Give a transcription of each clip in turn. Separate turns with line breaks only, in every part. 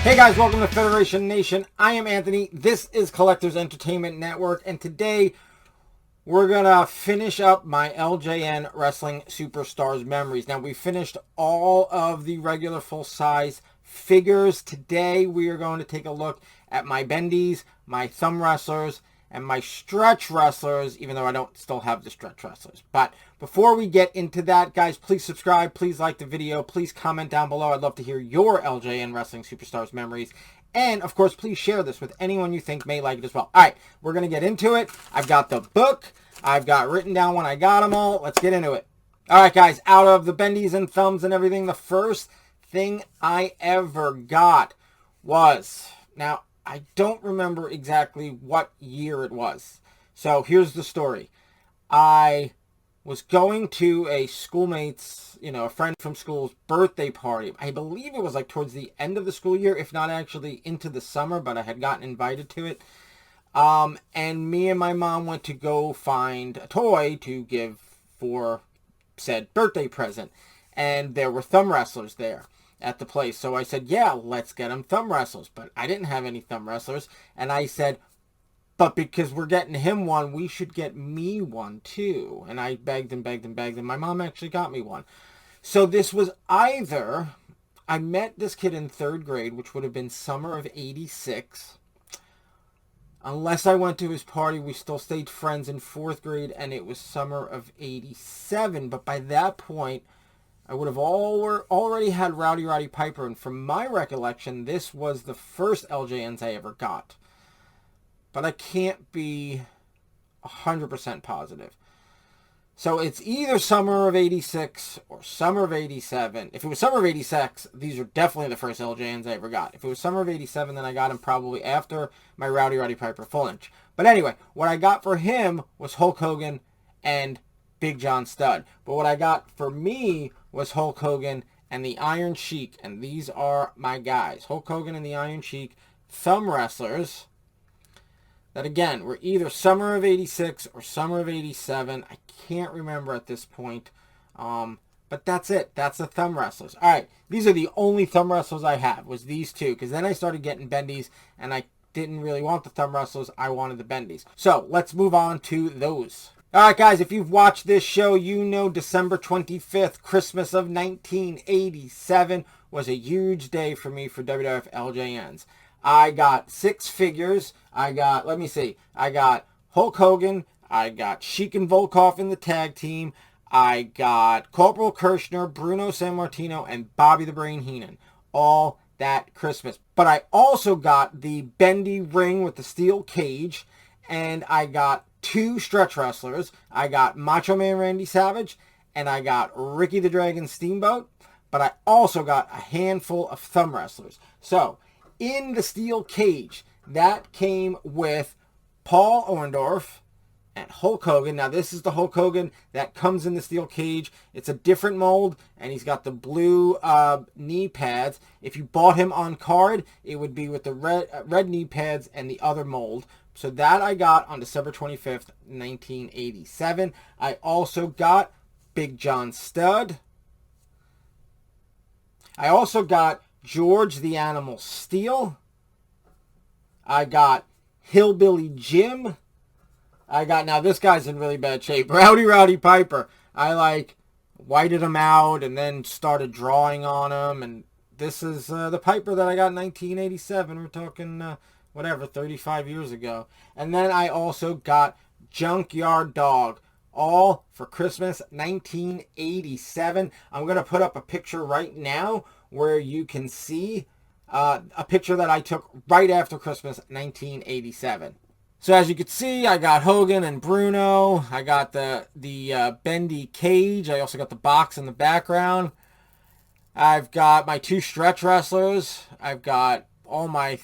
Hey guys, welcome to Federation Nation. I am Anthony. This is Collectors Entertainment Network, and today we're gonna finish up my LJN Wrestling Superstars memories. Now, we finished all of the regular full-size figures. Today we are going to take a look at my bendies, my thumb wrestlers, and my stretch wrestlers, even though I don't still have the stretch wrestlers. But before we get into that, guys, please subscribe, please like the video, please comment down below. I'd love to hear your LJN Wrestling Superstars memories. And, of course, please share this with anyone you think may like it as well. All right, we're going to get into it. I've got the book. I've got written down when I got them all. Let's get into it. All right, guys, out of the bendies and thumbs and everything, the first thing I ever got was... Now, I don't remember exactly what year it was. So here's the story. I was going to a schoolmate's, a friend from school's birthday party. I believe it was like towards the end of the school year, if not actually into the summer, but I had gotten invited to it. And me and my mom went to go find a toy to give for said birthday present. And there were thumb wrestlers there at the place. So I said, yeah, let's get them thumb wrestlers. But I didn't have any thumb wrestlers. And I said, but because we're getting him one, we should get me one too. And I begged and begged and begged. And my mom actually got me one. So this was either, I met this kid in 3rd grade, which would have been summer of '86. Unless I went to his party, we still stayed friends in 4th grade. And it was summer of '87. But by that point, I would have already had Roddy Piper, and from my recollection, this was the first LJNs I ever got. But I can't be 100% positive. So it's either summer of '86 or summer of '87. If it was summer of '86, these are definitely the first LJNs I ever got. If it was summer of '87, then I got him probably after my Roddy Piper full inch. But anyway, what I got for him was Hulk Hogan and Big John Studd. But what I got for me was Hulk Hogan and the Iron Sheik. And these are my guys. Hulk Hogan and the Iron Sheik, thumb wrestlers. That, again, were either summer of '86 or summer of '87. I can't remember at this point. But that's it. That's the thumb wrestlers. All right. These are the only thumb wrestlers I have, was these two. Because then I started getting bendies, and I didn't really want the thumb wrestlers. I wanted the bendies. So, let's move on to those. Alright guys, if you've watched this show, you know December 25th, Christmas of 1987, was a huge day for me for WWF LJNs. I got 6 figures. I got Hulk Hogan. I got Sheik and Volkoff in the tag team. I got Cprl, Kirchner, Bruno Sammartino, and Bobby the Brain Heenan. All that Christmas. But I also got the Bendie ring with the steel cage, and I got 2 stretch wrestlers. I got Macho Man Randy Savage, and I got Ricky the Dragon Steamboat, but I also got a handful of thumb wrestlers. So, in the steel cage, that came with Paul Orndorff and Hulk Hogan. Now, this is the Hulk Hogan that comes in the steel cage. It's a different mold, and he's got the blue knee pads. If you bought him on card, it would be with the red knee pads and the other mold. So that I got on December 25th, 1987. I also got Big John Studd. I also got George the Animal Steel. I got Hillbilly Jim. Now this guy's in really bad shape. Roddy Piper. I whited him out and then started drawing on him. And this is the Piper that I got in 1987. We're talking... 35 years ago. And then I also got Junkyard Dog, all for Christmas 1987. I'm going to put up a picture right now where you can see a picture that I took right after Christmas 1987. So as you can see, I got Hogan and Bruno. I got the Bendie cage. I also got the box in the background. I've got my 2 stretch wrestlers. I've got all my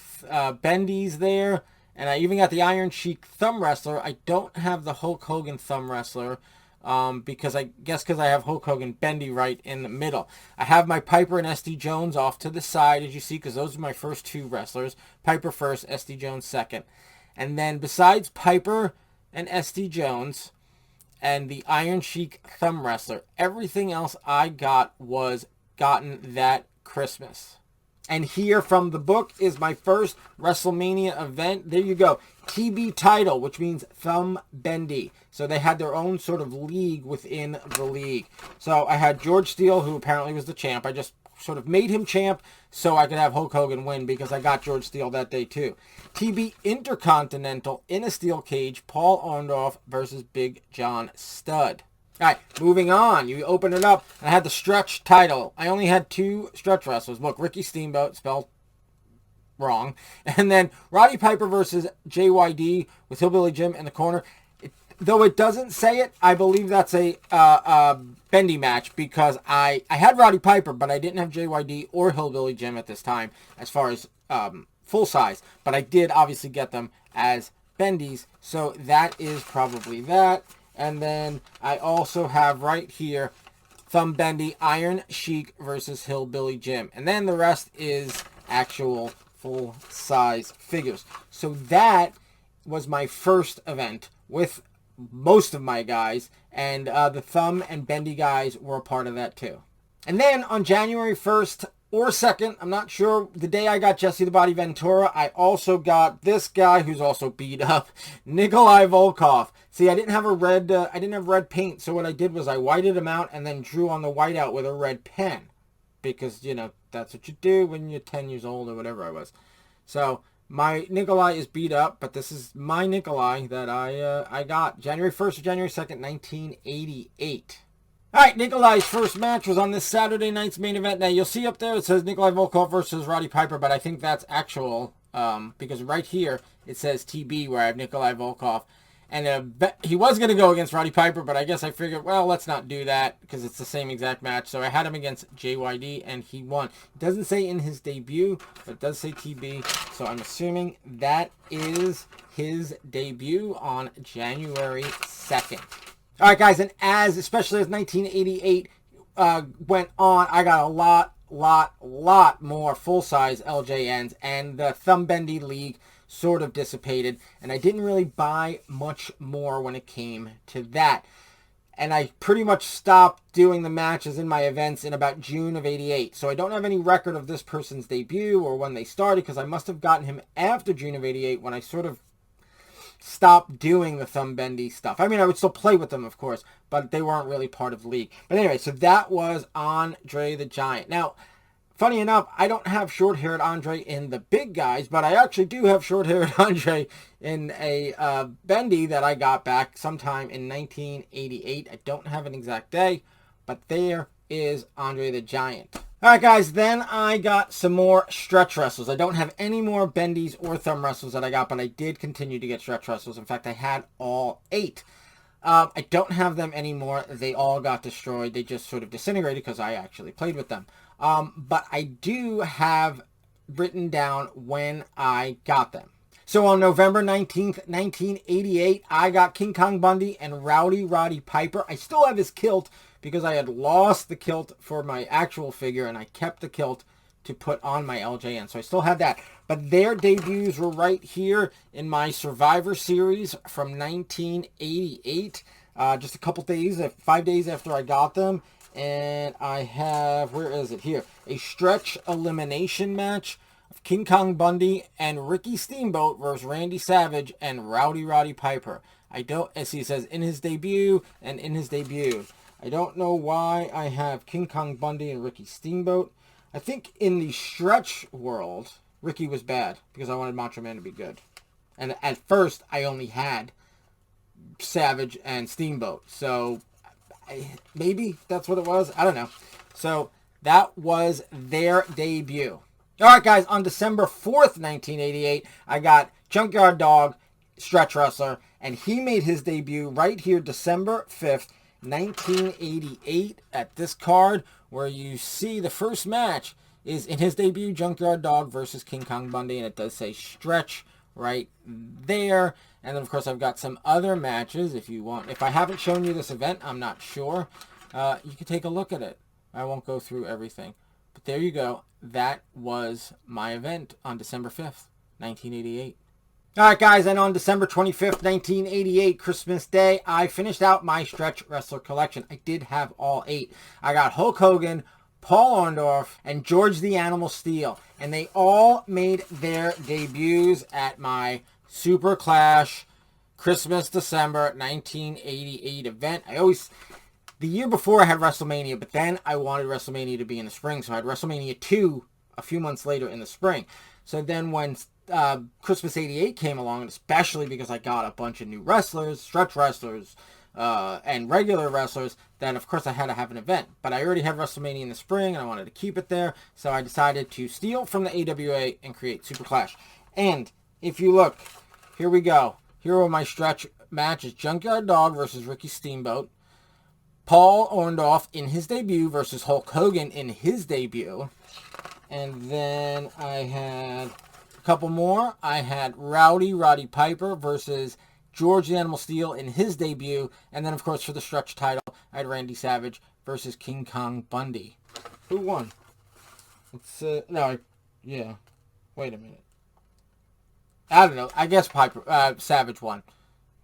bendies there, and I even got the Iron Sheik thumb wrestler. I don't have the Hulk Hogan thumb wrestler because I have Hulk Hogan Bendie right in the middle. I have my Piper and SD Jones off to the side, as you see, because those are my first 2 wrestlers. Piper first, SD Jones second. And then besides Piper and SD Jones and the Iron Sheik thumb wrestler, everything else I got was gotten that Christmas. And here from the book is my first WrestleMania event. There you go. TB title, which means Thumb Bendie. So they had their own sort of league within the league. So I had George Steele, who apparently was the champ. I just sort of made him champ so I could have Hulk Hogan win because I got George Steele that day too. TB Intercontinental in a steel cage, Paul Orndorff versus Big John Studd. All right, moving on. You open it up, and I had the stretch title. I only had 2 stretch wrestlers. Look, Ricky Steamboat, spelled wrong. And then Roddy Piper versus JYD with Hillbilly Jim in the corner. Though it doesn't say it, I believe that's a Bendie match because I had Roddy Piper, but I didn't have JYD or Hillbilly Jim at this time as far as full size. But I did obviously get them as Bendies, so that is probably that. And then I also have right here Thumb Bendie, Iron Sheik versus Hillbilly Jim. And then the rest is actual full-size figures. So that was my first event with most of my guys. And the Thumb and Bendie guys were a part of that too. And then on January 1st or 2nd, I'm not sure, the day I got Jesse the Body Ventura, I also got this guy who's also beat up, Nikolai Volkoff. See, I didn't have red paint, so what I did was I whited him out and then drew on the whiteout with a red pen. Because, you know, that's what you do when you're 10 years old or whatever I was. So, my Nikolai is beat up, but this is my Nikolai that I got January 1st or January 2nd, 1988. All right, Nikolai's first match was on this Saturday night's main event. Now, you'll see up there it says Nikolai Volkoff versus Roddy Piper, but I think that's actual because right here it says TB where I have Nikolai Volkoff. And he was going to go against Roddy Piper, but I guess I figured, well, let's not do that because it's the same exact match. So I had him against JYD, and he won. It doesn't say in his debut, but it does say TB. So I'm assuming that is his debut on January 2nd. All right, guys, and especially as 1988 went on, I got a lot more full-size LJNs, and the Thumb Bendie League sort of dissipated, and I didn't really buy much more when it came to that. And I pretty much stopped doing the matches in my events in about June of 88. So I don't have any record of this person's debut or when they started, because I must have gotten him after June of 88 when I sort of stopped doing the Thumb Bendie stuff. I mean, I would still play with them, of course, but they weren't really part of the league. But anyway, so that was Andre the Giant. Now, funny enough, I don't have short-haired Andre in the big guys, but I actually do have short-haired Andre in a Bendie that I got back sometime in 1988. I don't have an exact day, but there is Andre the Giant. All right, guys, then I got some more stretch wrestlers. I don't have any more Bendies or Thumb wrestlers that I got, but I did continue to get stretch wrestlers. In fact, I had all 8. I don't have them anymore. They all got destroyed. They just sort of disintegrated because I actually played with them. But I do have written down when I got them. So on November 19th, 1988, I got King Kong Bundy and Roddy Piper. I still have his kilt because I had lost the kilt for my actual figure, and I kept the kilt to put on my LJN. So I still have that. But their debuts were right here in my Survivor Series from 1988. Just a couple days, 5 days after I got them. And I have, where is it? Here. A stretch elimination match of King Kong Bundy and Ricky Steamboat versus Randy Savage and Roddy Piper. I don't, as he says, in his debut and in his debut. I don't know why I have King Kong Bundy and Ricky Steamboat. I think in the stretch world, Ricky was bad because I wanted Macho Man to be good. And at first, I only had Savage and Steamboat. So maybe that's what it was. I don't know. So that was their debut. All right, guys. On December 4th, 1988, I got Junkyard Dog, stretch wrestler, and he made his debut right here, December 5th, 1988, at this card where you see the first match is in his debut, Junkyard Dog versus King Kong Bundy, and it does say stretch right there. And then, of course, I've got some other matches if you want. If I haven't shown you this event, I'm not sure. You can take a look at it. I won't go through everything. But there you go. That was my event on December 5th, 1988. All right, guys, and on December 25th, 1988, Christmas Day, I finished out my stretch wrestler collection. I did have all 8. I got Hulk Hogan, Paul Orndorff, and George the Animal Steele. And they all made their debuts at my Super Clash Christmas, December 1988 event. The year before I had WrestleMania, but then I wanted WrestleMania to be in the spring, so I had WrestleMania 2 a few months later in the spring. So then when Christmas 88 came along, and especially because I got a bunch of new wrestlers, stretch wrestlers, and regular wrestlers, then of course I had to have an event. But I already had WrestleMania in the spring, and I wanted to keep it there, so I decided to steal from the AWA and create Super Clash. And if you look, here we go. Here are my stretch matches. Junkyard Dog versus Ricky Steamboat. Paul Orndorff in his debut versus Hulk Hogan in his debut. And then I had a couple more. I had Roddy Piper versus George the Animal Steele in his debut. And then, of course, for the stretch title, I had Randy Savage versus King Kong Bundy. Who won? Wait a minute. I don't know. I guess Savage won.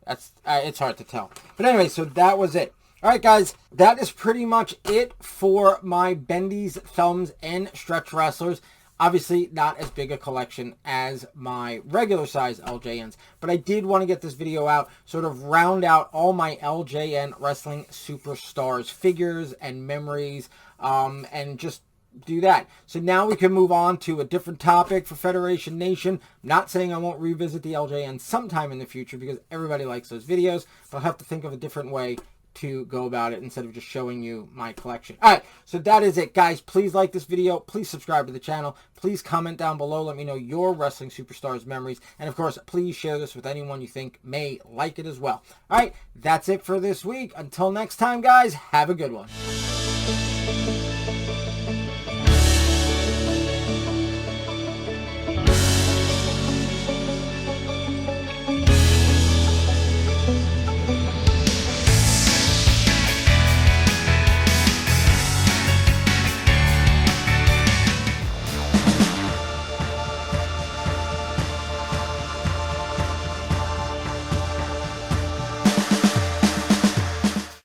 It's hard to tell. But anyway, so that was it. Alright guys, that is pretty much it for my Bendies, Thumbs, and Stretch Wrestlers. Obviously, not as big a collection as my regular size LJNs, but I did want to get this video out, sort of round out all my LJN Wrestling Superstars figures and memories, and just do that. So now we can move on to a different topic for Federation Nation. I'm not saying I won't revisit the LJN sometime in the future, because everybody likes those videos, but I'll have to think of a different way to go about it instead of just showing you my collection. Alright, so that is it, guys. Please like this video. Please subscribe to the channel. Please comment down below. Let me know your Wrestling Superstars memories. And, of course, please share this with anyone you think may like it as well. Alright, that's it for this week. Until next time, guys, have a good one.